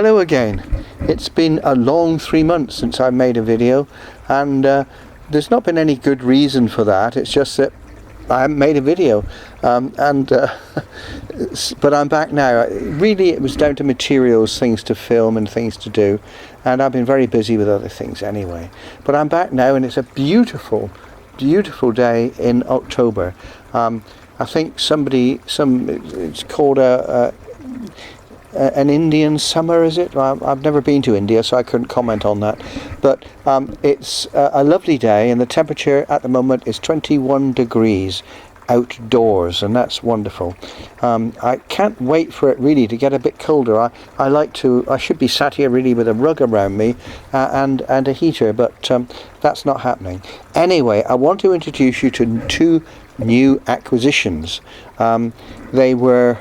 Hello again. It's been a long 3 months since I made a video, and there's not been any good reason for that. It's just that I haven't made a video, but I'm back now. Really, it was down to materials, things to film and things to do, and I've been very busy with other things anyway. But I'm back now, and it's a beautiful, beautiful day in October. I think it's called an Indian summer, is it? I've never been to India, so I couldn't comment on that. But it's a lovely day, and the temperature at the moment is 21 degrees outdoors, and that's wonderful. I can't wait for it really to get a bit colder. I should be sat here really with a rug around me and a heater, but that's not happening. Anyway, I want to introduce you to two new acquisitions. They were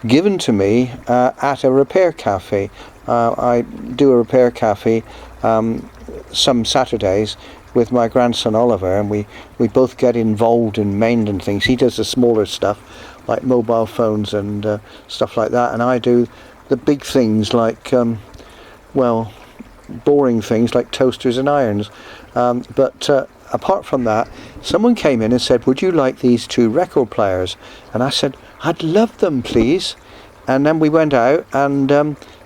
given to me at a repair cafe. I do a repair cafe some Saturdays with my grandson Oliver, and we both get involved in mending things. He does the smaller stuff like mobile phones and stuff like that, and I do the big things like boring things like toasters and irons. But apart from that, someone came in and said, would you like these two record players? And I said, I'd love them, please. And then we went out, and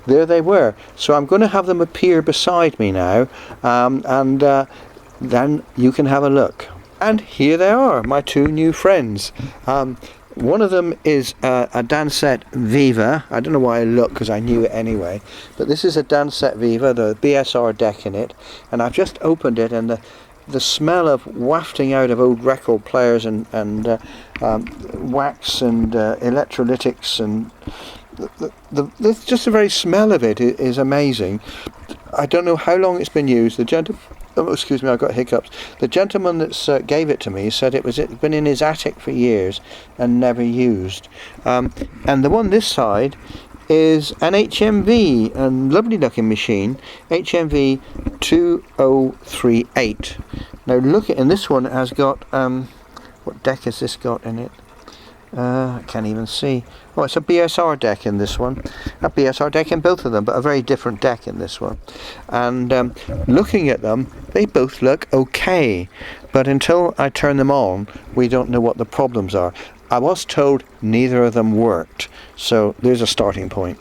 there they were. So I'm going to have them appear beside me now, and then you can have a look. And here they are, my two new friends. One of them is a Dansette Viva. I don't know why I look, because I knew it anyway. But this is a Dansette Viva, the BSR deck in it. And I've just opened it, and the smell of wafting out of old record players and wax and electrolytics and just the very smell of it is amazing. I don't know how long it's been used. Excuse me, I got hiccups. The gentleman that gave it to me said it's been in his attic for years and never used. And the one this side is an HMV, a lovely looking machine, HMV 2038. Now look at, and this one has got, what deck has this got in it? I can't even see. Oh, it's a BSR deck in this one. A BSR deck in both of them, but a very different deck in this one. And looking at them, they both look okay. But until I turn them on, we don't know what the problems are. I was told neither of them worked, so there's a starting point.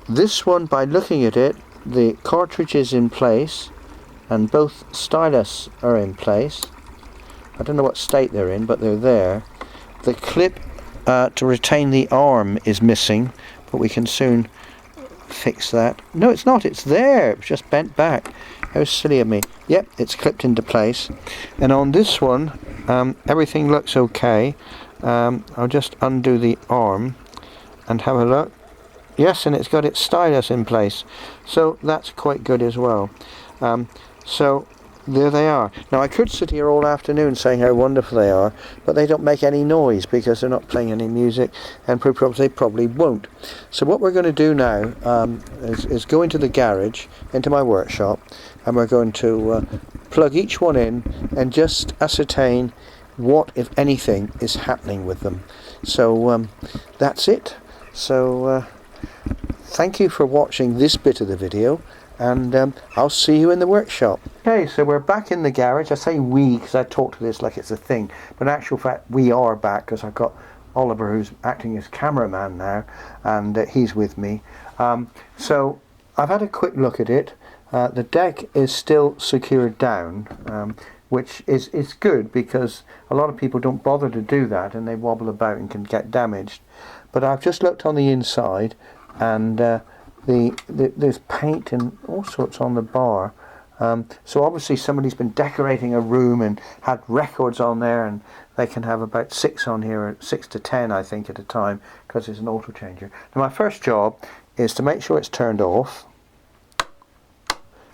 This one, by looking at it, the cartridge is in place, and both stylus are in place. I don't know what state they're in, but they're there. The clip to retain the arm is missing, but we can soon fix that. No, it's not, it's there, it's just bent back. How silly of me. Yep, it's clipped into place. And on this one, everything looks okay. I'll just undo the arm and have a look. Yes, and it's got its stylus in place, so that's quite good as well. So there they are. Now I could sit here all afternoon saying how wonderful they are, but they don't make any noise because they're not playing any music, and they probably won't. So what we're going to do now is go into the garage, into my workshop, and we're going to plug each one in and just ascertain what, if anything, is happening with them. So that's it. So thank you for watching this bit of the video, and I'll see you in the workshop. Okay, so we're back in the garage. I say we because I talk to this like it's a thing, but in actual fact we are back because I've got Oliver, who's acting as cameraman now, and he's with me. So I've had a quick look at it. The deck is still secured down, which is good because a lot of people don't bother to do that, and they wobble about and can get damaged. But I've just looked on the inside, and there's paint and all sorts on the bar. So obviously somebody's been decorating a room and had records on there, and they can have about 6 on here, or 6 to 10 I think at a time, because it's an auto changer. Now my first job is to make sure it's turned off.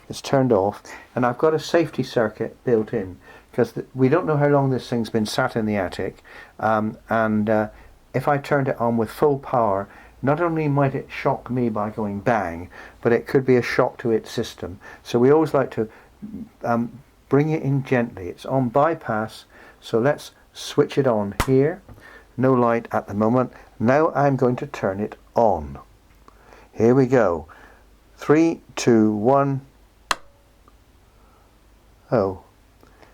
It's turned off, and I've got a safety circuit built in because we don't know how long this thing's been sat in the attic, and if I turned it on with full power, not only might it shock me by going bang, but it could be a shock to its system. So we always like to bring it in gently. It's on bypass, so let's switch it on here. No light at the moment. Now I'm going to turn it on. Here we go. 3, 2, 1. Oh,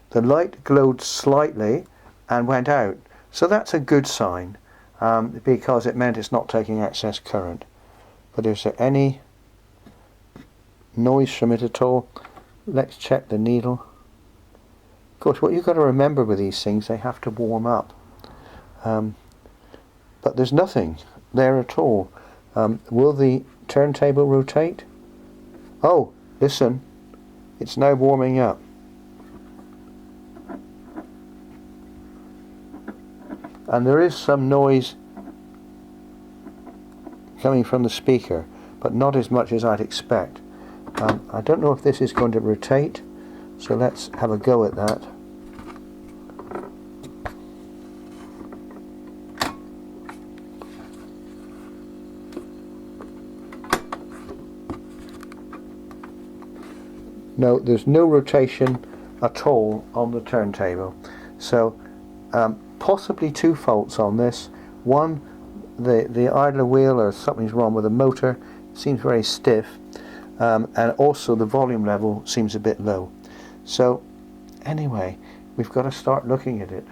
the light glowed slightly and went out. So that's a good sign, because it meant it's not taking excess current. But is there any noise from it at all? Let's check the needle. Of course, what you've got to remember with these things, they have to warm up. But there's nothing there at all. Will the turntable rotate? Oh, listen, it's now warming up. And there is some noise coming from the speaker, but not as much as I'd expect. I don't know if this is going to rotate, so let's have a go at that. No, there's no rotation at all on the turntable. So possibly two faults on this. One, the idler wheel or something's wrong with the motor. It seems very stiff, and also the volume level seems a bit low. So anyway, we've got to start looking at it.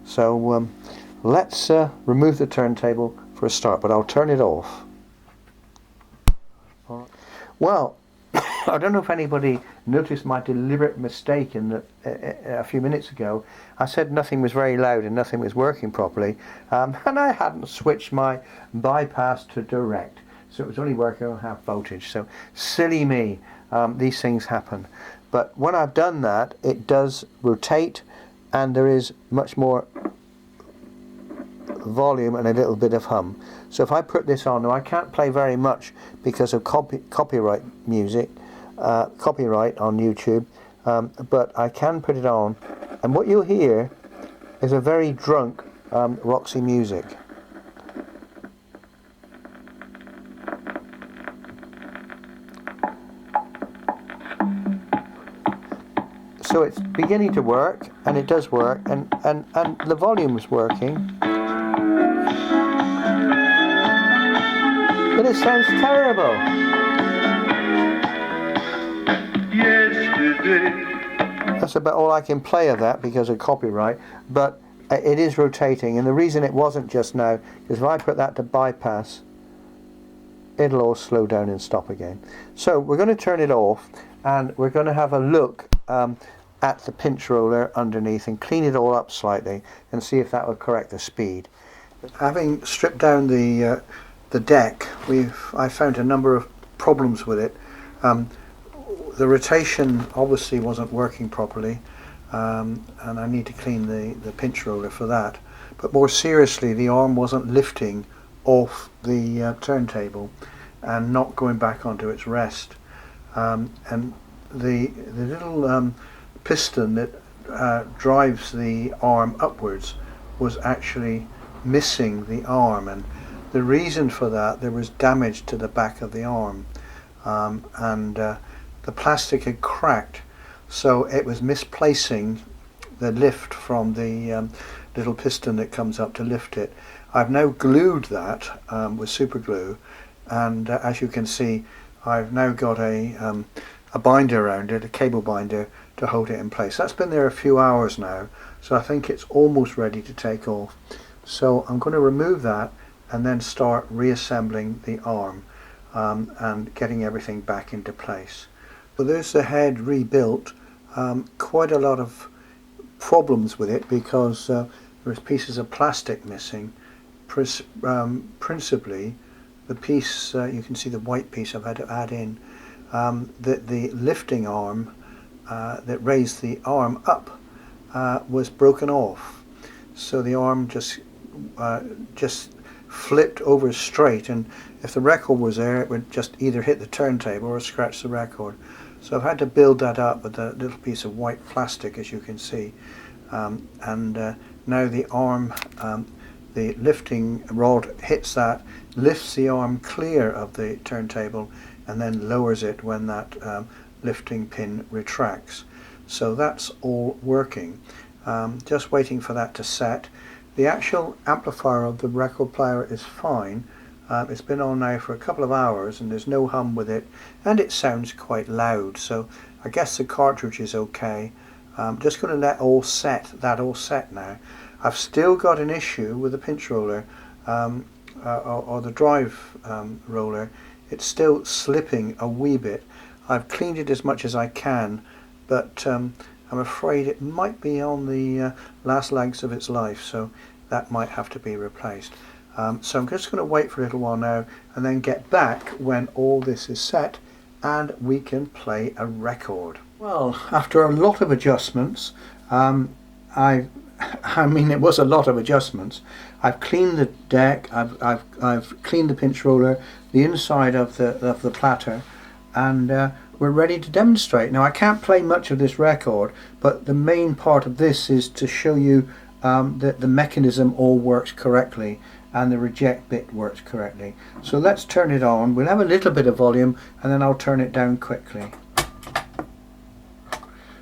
So let's remove the turntable for a start, but I'll turn it off. All right. Well, I don't know if anybody noticed my deliberate mistake in a few minutes ago. I said nothing was very loud and nothing was working properly, and I hadn't switched my bypass to direct, so it was only working on half voltage. So silly me, these things happen. But when I've done that, it does rotate, and there is much more volume and a little bit of hum. So if I put this on, now I can't play very much because of copyright music, copyright on YouTube, but I can put it on, and what you'll hear is a very drunk Roxy music. So it's beginning to work, and it does work, and the volume is working. But it sounds terrible. Yesterday. That's about all I can play of that because of copyright, but it is rotating, and the reason it wasn't just now is if I put that to bypass, it'll all slow down and stop again. So we're going to turn it off, and we're going to have a look at the pinch roller underneath and clean it all up slightly and see if that will correct the speed. Having stripped down the deck, I found a number of problems with it. The rotation obviously wasn't working properly, and I need to clean the pinch roller for that. But more seriously, the arm wasn't lifting off the turntable and not going back onto its rest. And the little piston that drives the arm upwards was actually missing the arm, and the reason for that, there was damage to the back of the arm, and the plastic had cracked, so it was misplacing the lift from the little piston that comes up to lift it. I've now glued that with super glue, and as you can see, I've now got a binder around it, a cable binder, to hold it in place. That's been there a few hours now, so I think it's almost ready to take off. So I'm going to remove that and then start reassembling the arm and getting everything back into place. So there's the head rebuilt. Quite a lot of problems with it because there's pieces of plastic missing. Principally the piece, you can see the white piece I've had to add in, the lifting arm that raised the arm up was broken off, so the arm just flipped over straight, and if the record was there, it would just either hit the turntable or scratch the record. So I've had to build that up with a little piece of white plastic, as you can see, and now the arm, the lifting rod hits that, lifts the arm clear of the turntable, and then lowers it when that lifting pin retracts. So that's all working. Just waiting for that to set. The actual amplifier of the record player is fine. It's been on now for a couple of hours and there's no hum with it, and it sounds quite loud, so I guess the cartridge is okay. I'm just going to let that all set now. I've still got an issue with the pinch roller, or the drive roller. It's still slipping a wee bit. I've cleaned it as much as I can, but I'm afraid it might be on the last legs of its life, so that might have to be replaced. So I'm just going to wait for a little while now and then get back when all this is set and we can play a record. Well, after a lot of adjustments, I mean it was a lot of adjustments. I've cleaned the deck, I've cleaned the pinch roller, the inside of the platter, and we're ready to demonstrate. Now I can't play much of this record, but the main part of this is to show you that the mechanism all works correctly and the reject bit works correctly. So let's turn it on. We'll have a little bit of volume and then I'll turn it down quickly.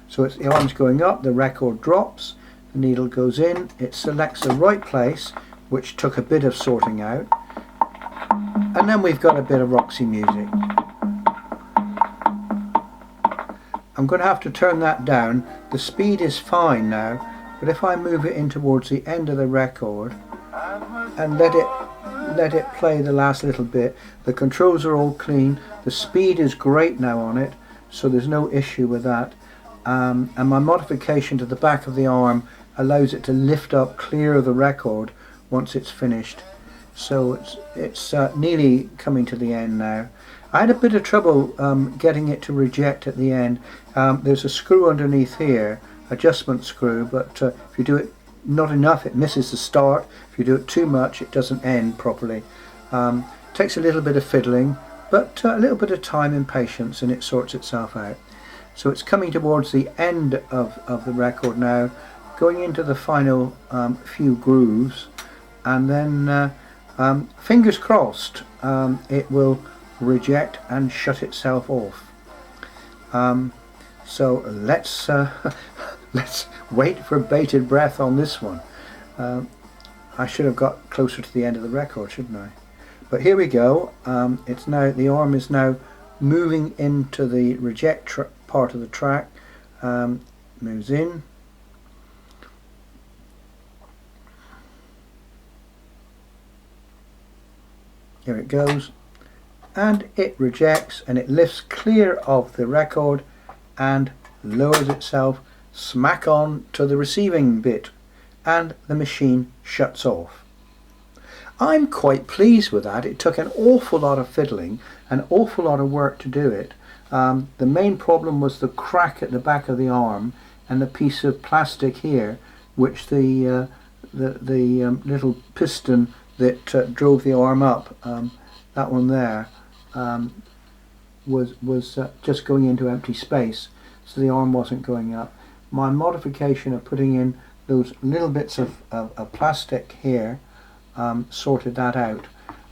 So the arm's going up, the record drops, the needle goes in, it selects the right place, which took a bit of sorting out, and then we've got a bit of Roxy music. I'm going to have to turn that down. The speed is fine now, but if I move it in towards the end of the record and let it play the last little bit, the controls are all clean, the speed is great now on it, so there's no issue with that. And my modification to the back of the arm allows it to lift up clear of the record once it's finished. So it's nearly coming to the end now. I had a bit of trouble getting it to reject at the end. There's a screw underneath here, adjustment screw, but if you do it not enough it misses the start. If you do it too much it doesn't end properly. Takes a little bit of fiddling, but a little bit of time and patience and it sorts itself out. So it's coming towards the end of the record now, going into the final few grooves, and then fingers crossed it will reject and shut itself off. So let's let's wait for bated breath on this one. I should have got closer to the end of the record, shouldn't I? But here we go. It's now, the arm is now moving into the reject part of the track. Moves in. Here it goes, and it rejects and it lifts clear of the record and lowers itself smack on to the receiving bit, and the machine shuts off. I'm quite pleased with that. It took an awful lot of fiddling, an awful lot of work to do it. The main problem was the crack at the back of the arm and the piece of plastic here, which the little piston that drove the arm up, that one there, was just going into empty space, so the arm wasn't going up. My modification of putting in those little bits of plastic here sorted that out,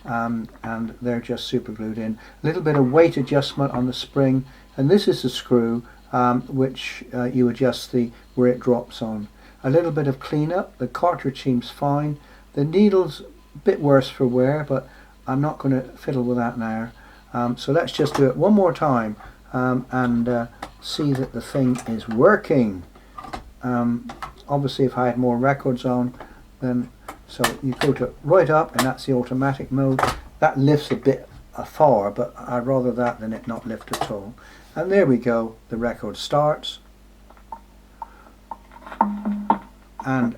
and they're just super glued in. A little bit of weight adjustment on the spring, and this is the screw which you adjust where it drops on. A little bit of cleanup. The cartridge seems fine. The needle's a bit worse for wear, but I'm not going to fiddle with that now. So let's just do it one more time and see that the thing is working. Obviously if I had more records on, then so you go to right up, and that's the automatic mode. That lifts a bit far, but I'd rather that than it not lift at all. And there we go, the record starts, and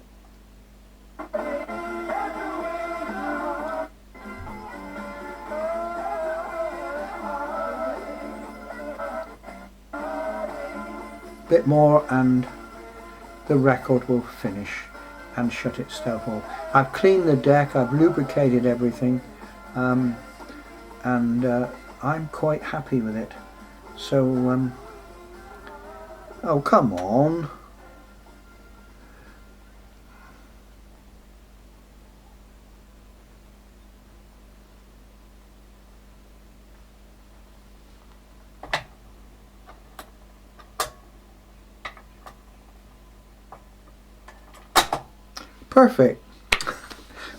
bit more and the record will finish and shut itself off. I've cleaned the deck, I've lubricated everything, and I'm quite happy with it. So oh come on. Perfect.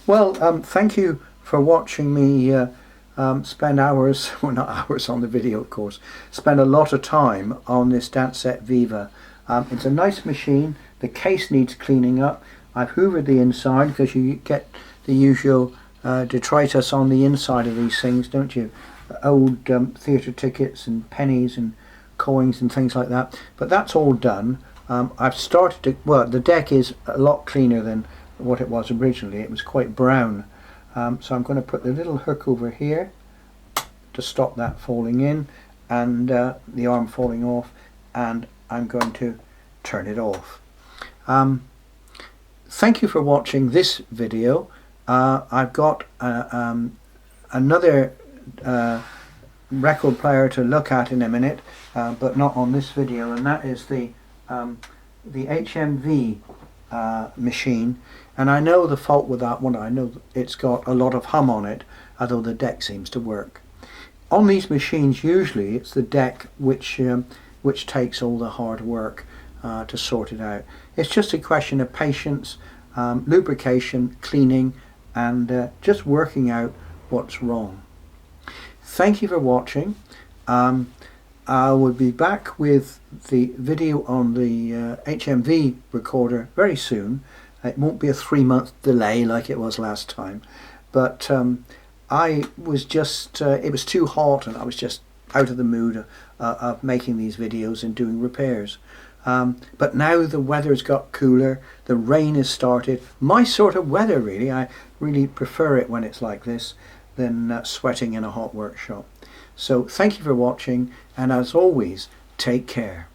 Well, thank you for watching me spend hours, well not hours on the video of course, spend a lot of time on this Dansette Viva. It's a nice machine. The case needs cleaning up. I've hoovered the inside because you get the usual detritus on the inside of these things, don't you? Old theatre tickets and pennies and coins and things like that. But that's all done. I've started to, well, the deck is a lot cleaner than what it was originally. It was quite brown. So I'm going to put the little hook over here to stop that falling in and the arm falling off, and I'm going to turn it off. Thank you for watching this video. I've got another record player to look at in a minute, but not on this video, and that is the HMV machine. And I know the fault with that one. I know it's got a lot of hum on it, although the deck seems to work. On these machines usually it's the deck which takes all the hard work to sort it out. It's just a question of patience, lubrication, cleaning, and just working out what's wrong. Thank you for watching. I will be back with the video on the HMV recorder very soon. It won't be a 3-month delay like it was last time, but I was just, it was too hot and I was just out of the mood of making these videos and doing repairs. But now the weather's got cooler, the rain has started, my sort of weather really. I really prefer it when it's like this than sweating in a hot workshop. So thank you for watching, and as always, take care.